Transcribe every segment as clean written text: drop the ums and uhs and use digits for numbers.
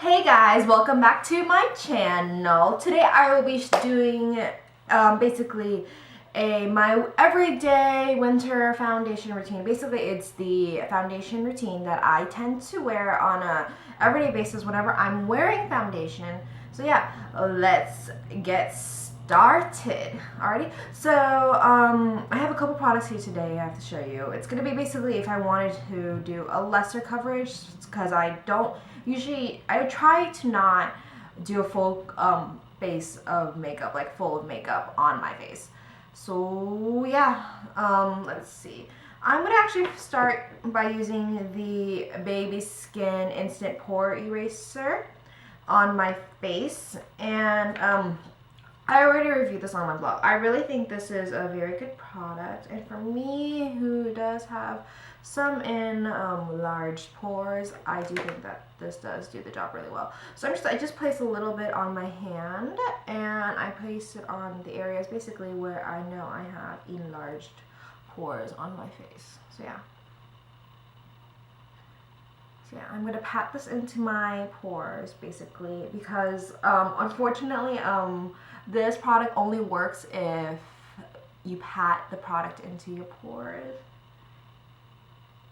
Hey guys, welcome back to my channel. Today I will be doing basically my everyday winter foundation routine. Basically it's the foundation routine that I tend to wear on a everyday basis whenever I'm wearing foundation. So yeah, let's get started. Alrighty, so I have a couple products here today I have to show you. It's gonna be basically if I wanted to do a lesser coverage, because I don't usually, I try to not do a full base of makeup, like full of makeup on my face. So yeah, let's see. I'm gonna actually start by using the Baby Skin Instant Pore Eraser on my face, and I already reviewed this on my blog. I really think this is a very good product, and for me, who does have some in large pores, I do think that this does do the job really well. So I just place a little bit on my hand, and I place it on the areas basically where I know I have enlarged pores on my face. So yeah. I'm gonna pat this into my pores basically because unfortunately this product only works if you pat the product into your pores.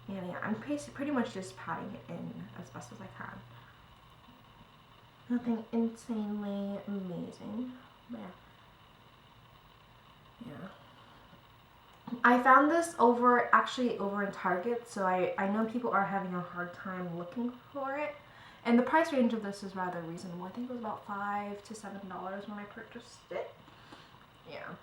And yeah, I'm pretty much just patting it in as best as I can. Nothing insanely amazing, but yeah. I found this actually over in Target, so I know people are having a hard time looking for it. And the price range of this is rather reasonable. I think it was about $5 to $7 when I purchased it. Yeah.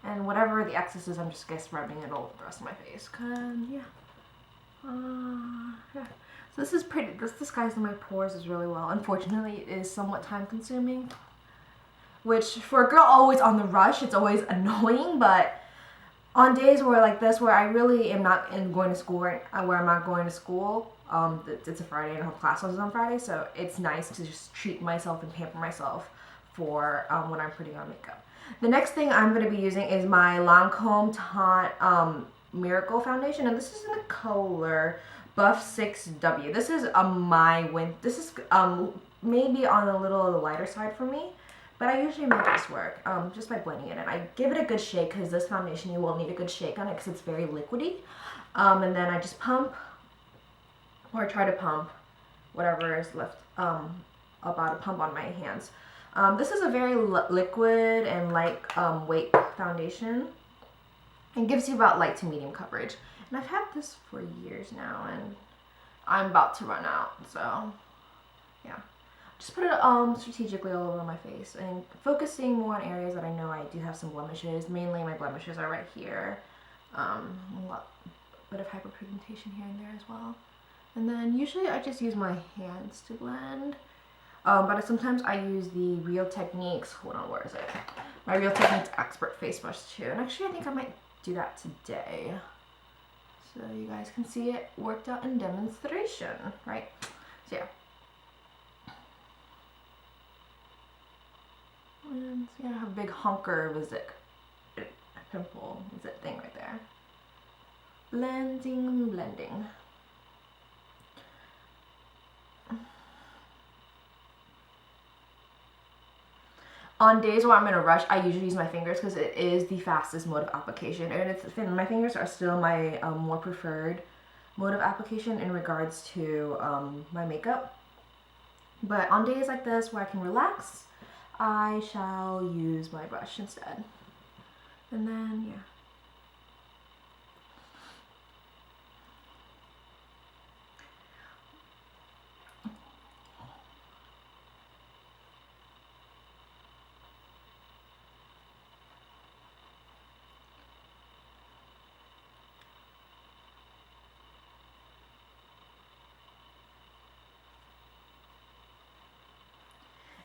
And whatever the excess is, I'm just rubbing it all over the rest of my face. Yeah. Yeah. So this is pretty. This disguising my pores is really well. Unfortunately, it is somewhat time consuming, which for a girl always on the rush, it's always annoying. But on days where like this, where I really am not going to school, where I'm not going to school, it's a Friday and I have classes on Friday, so it's nice to just treat myself and pamper myself for when I'm putting on makeup. The next thing I'm going to be using is my Lancome Teint Miracle Foundation, and this is in the color Buff 6W. This is this is maybe on a little lighter side for me, but I usually make this work just by blending it in. I give it a good shake because this foundation, you will need a good shake on it because it's very liquidy. And then I just pump, or try to pump, whatever is left about a pump on my hands. This is a very liquid and light weight foundation. It gives you about light to medium coverage. And I've had this for years now, and I'm about to run out, so yeah. Just put it strategically all over my face and focusing more on areas that I know I do have some blemishes. Mainly my blemishes are right here. A bit of hyperpigmentation here and there as well. And then usually I just use my hands to blend. But sometimes I use the Real Techniques, hold on, where is it? My Real Techniques Expert Face Brush too. And actually I think I might do that today, so you guys can see it worked out in demonstration, right? So yeah. And so yeah, I have a big honker pimple thing right there. Blending. On days where I'm in a rush, I usually use my fingers because it is the fastest mode of application, and my fingers are still my more preferred mode of application in regards to my makeup. But on days like this where I can relax, I shall use my brush instead. And then yeah.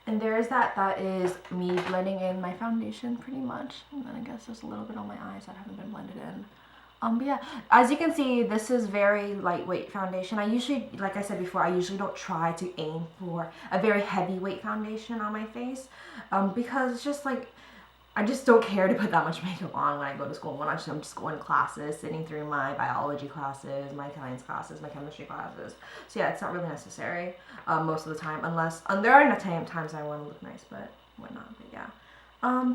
And there's that is me blending in my foundation pretty much. And then I guess there's a little bit on my eyes that haven't been blended in. But yeah, as you can see, this is very lightweight foundation. I usually, like I said before, I usually don't try to aim for a very heavyweight foundation on my face because it's just like, I just don't care to put that much makeup on when I go to school. When I'm just going to classes, sitting through my biology classes, my science classes, my chemistry classes. So yeah, it's not really necessary most of the time, unless there are times I want to look nice, but whatnot. But yeah.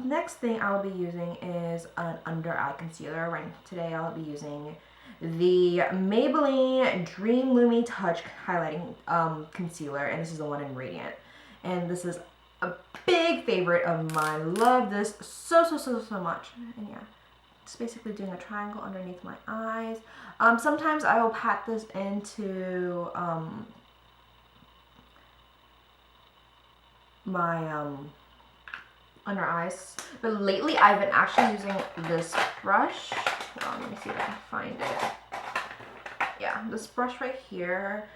Next thing I'll be using is an under eye concealer. Right today I'll be using the Maybelline Dream Lumi Touch Highlighting Concealer, and this is the one in Radiant. And this is a big favorite of mine. Love this so much. And yeah, it's basically doing a triangle underneath my eyes. Sometimes I will pat this into my under eyes, but lately I've been actually using this brush. Hold on, let me see if I can find it. Yeah, this brush right here.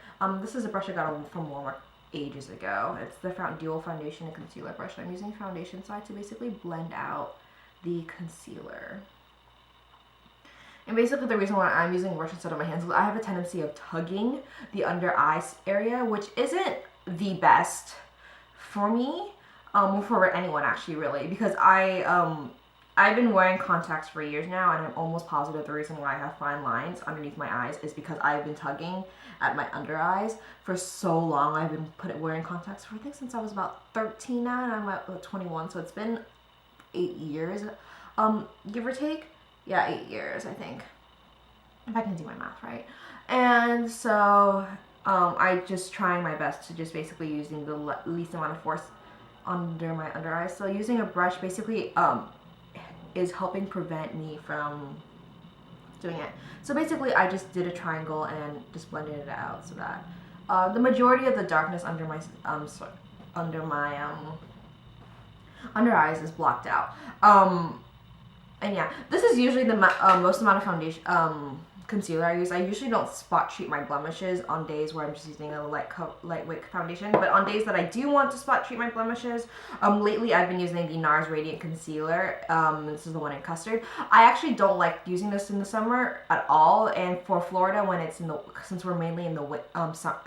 This is a brush I got from Walmart ages ago. It's the Dual Foundation and Concealer brush. I'm using foundation side to basically blend out the concealer. And basically the reason why I'm using a brush instead of my hands is I have a tendency of tugging the under eyes area, which isn't the best for me. For anyone actually, really, because I've been wearing contacts for years now, and I'm almost positive the reason why I have fine lines underneath my eyes is because I've been tugging at my under eyes for so long. I've been wearing contacts for, I think, since I was about 13 now, and I'm at 21, so it's been 8 years, give or take. Yeah, 8 years, I think, if I can do my math right. And so I just trying my best to just basically using the least amount of force under my under eyes. So using a brush basically is helping prevent me from doing it. So basically I just did a triangle and just blended it out so that the majority of the darkness under my under eyes is blocked out. And yeah, this is usually the most amount of foundation concealer I use. I usually don't spot treat my blemishes on days where I'm just using a lightweight foundation, but on days that I do want to spot treat my blemishes, lately I've been using the Nars Radiant Concealer. This is the one in Custard. I actually don't like using this in the summer at all, and for Florida, when it's since we're mainly in the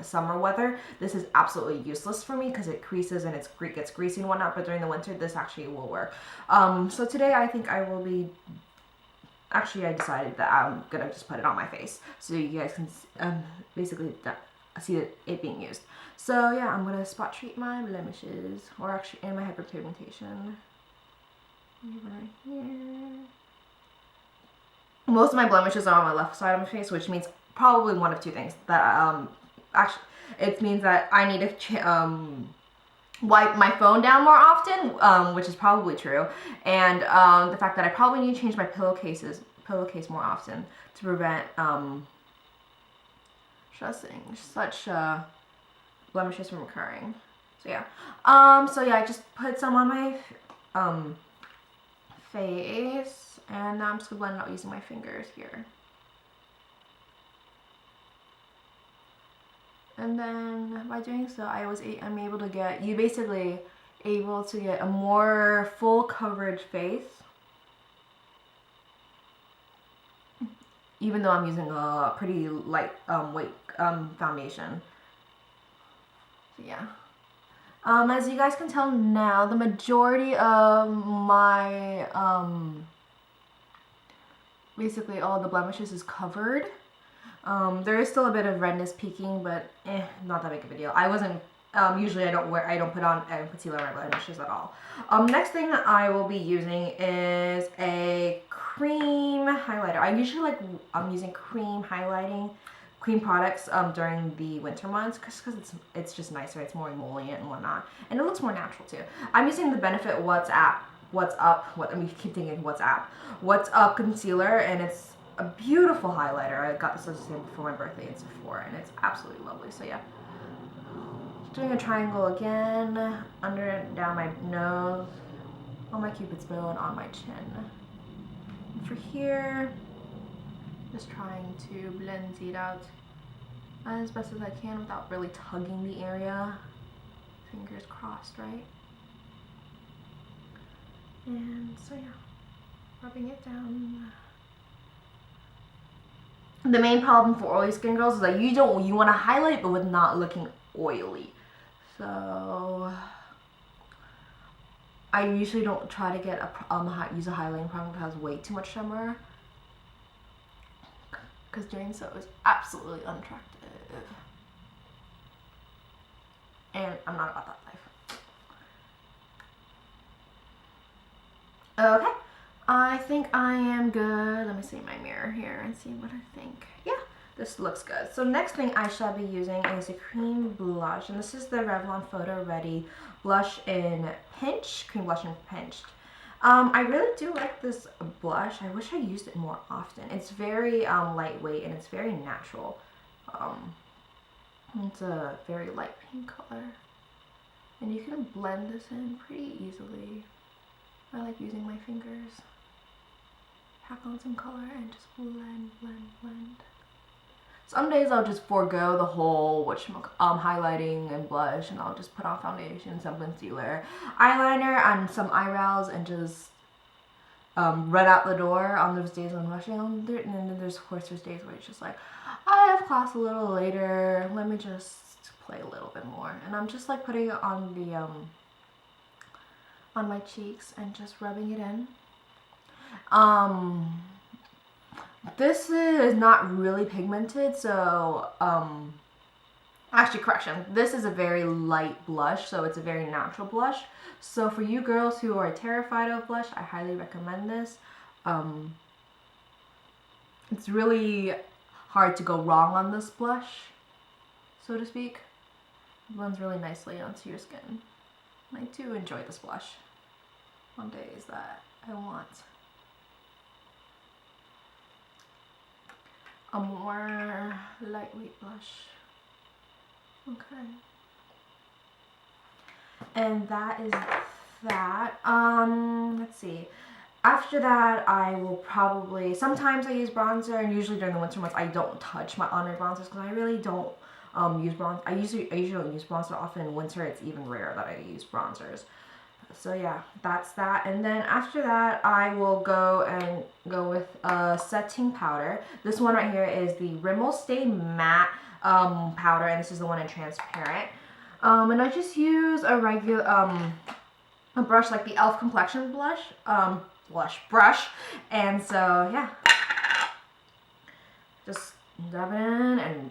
summer weather, this is absolutely useless for me because it creases and it gets greasy and whatnot, but during the winter, this actually will work. So today I think I will be actually, I decided that I'm gonna just put it on my face so you guys can basically see it being used. So yeah, I'm gonna spot treat my blemishes, or actually, and my hyperpigmentation. Right here. Most of my blemishes are on my left side of my face, which means probably one of two things. That actually, it means that I need to wipe my phone down more often, which is probably true, and the fact that I probably need to change my pillowcase more often to prevent such blemishes from occurring. So yeah, I just put some on my face, and now I'm just gonna blend it out using my fingers here. And then by doing so, I'm able to get, a more full coverage face, even though I'm using a pretty light weight foundation. So yeah. As you guys can tell now, the majority of my basically all the blemishes is covered. There is still a bit of redness peeking, but not that big of a deal. Usually I don't put on concealer on my blemishes at all. Next thing I will be using is a cream highlighter. I'm using cream products during the winter months because it's just nicer. It's more emollient and whatnot, and it looks more natural too. I'm using the Benefit What's Up concealer, and it's a beautiful highlighter. I got this for my birthday in Sephora, and it's absolutely lovely. So yeah, doing a triangle again, under and down my nose, on my cupid's bow, and on my chin. And for here, just trying to blend it out as best as I can without really tugging the area. Fingers crossed, right? And so yeah, rubbing it down. The main problem for oily skin girls is that you want to highlight but with not looking oily. So I usually don't try to get use a highlighting product that has way too much shimmer, because doing so is absolutely unattractive, and I'm not about that life. Okay, I think I am good. Let me see my mirror here and see what I think. Yeah, this looks good. So next thing I shall be using is a cream blush, and this is the Revlon Photoready blush in Pinch, cream blush in Pinched. I really do like this blush. I wish I used it more often. It's very lightweight and it's very natural. It's a very light pink color, and you can blend this in pretty easily. I like using my fingers, pack on some color and just blend, blend, blend. Some days I'll just forego the whole highlighting and blush, and I'll just put on foundation, some concealer, eyeliner, and some eyebrows, and just run out the door on those days I'm rushing. And then there's of course there's days where it's just like, I have class a little later, let me just play a little bit more, and I'm just like putting it on the on my cheeks and just rubbing it in. This is not really pigmented, so actually correction, this is a very light blush, so it's a very natural blush. So for you girls who are terrified of blush, I highly recommend this. It's really hard to go wrong on this blush, so to speak. It blends really nicely onto your skin. I do enjoy this blush on days that I want a more lightweight blush. Okay. And that is that. Let's see. After that, I will probably, sometimes I use bronzer, and usually during the winter months I don't touch my under bronzers because I really don't use bronzer. I usually don't use bronzer often. In winter it's even rare that I use bronzers. So yeah, that's that. And then after that, I will go with a setting powder. This one right here is the Rimmel Stay Matte powder, and this is the one in transparent. And I just use a regular a brush like the e.l.f. complexion brush, and so yeah, just dab it in and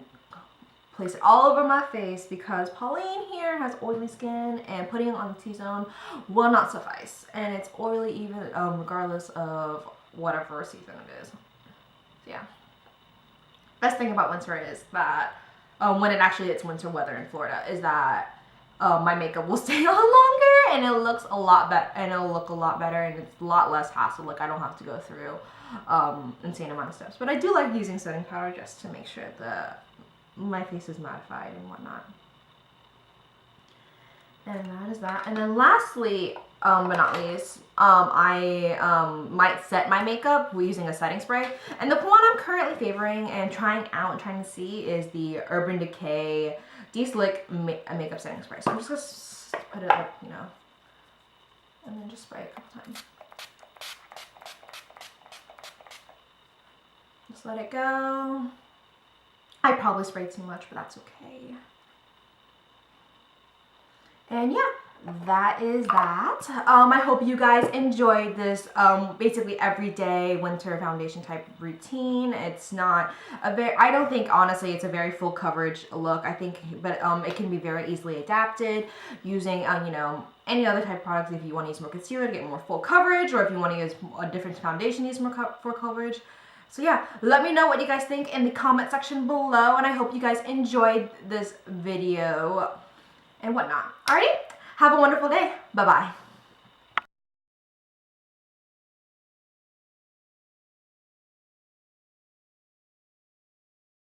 place it all over my face, because Pauline here has oily skin and putting it on the T-zone will not suffice, and it's oily even regardless of whatever season it is. So yeah, best thing about winter is that when it's winter weather in Florida, is that my makeup will stay on longer, and it looks a lot better, and it'll look a lot better, and it's a lot less hassle. Like, I don't have to go through insane amount of steps. But I do like using setting powder just to make sure that my face is mattified and whatnot. And that is that. And then lastly, but not least, I might set my makeup using a setting spray. And the one I'm currently favoring and trying out and trying to see is the Urban Decay DeSlick makeup setting spray. So I'm just gonna put it like, you know, and then just spray a couple times. Just let it go. I probably sprayed too much, but that's okay. And yeah, that is that. I hope you guys enjoyed this basically everyday winter foundation type routine. It's not a very, I don't think honestly it's a very full coverage look. I think, but it can be very easily adapted using you know, any other type of products. If you want to use more concealer to get more full coverage, or if you want to use a different foundation to use more full coverage. So yeah, let me know what you guys think in the comment section below, and I hope you guys enjoyed this video and whatnot. Alrighty, have a wonderful day. Bye-bye.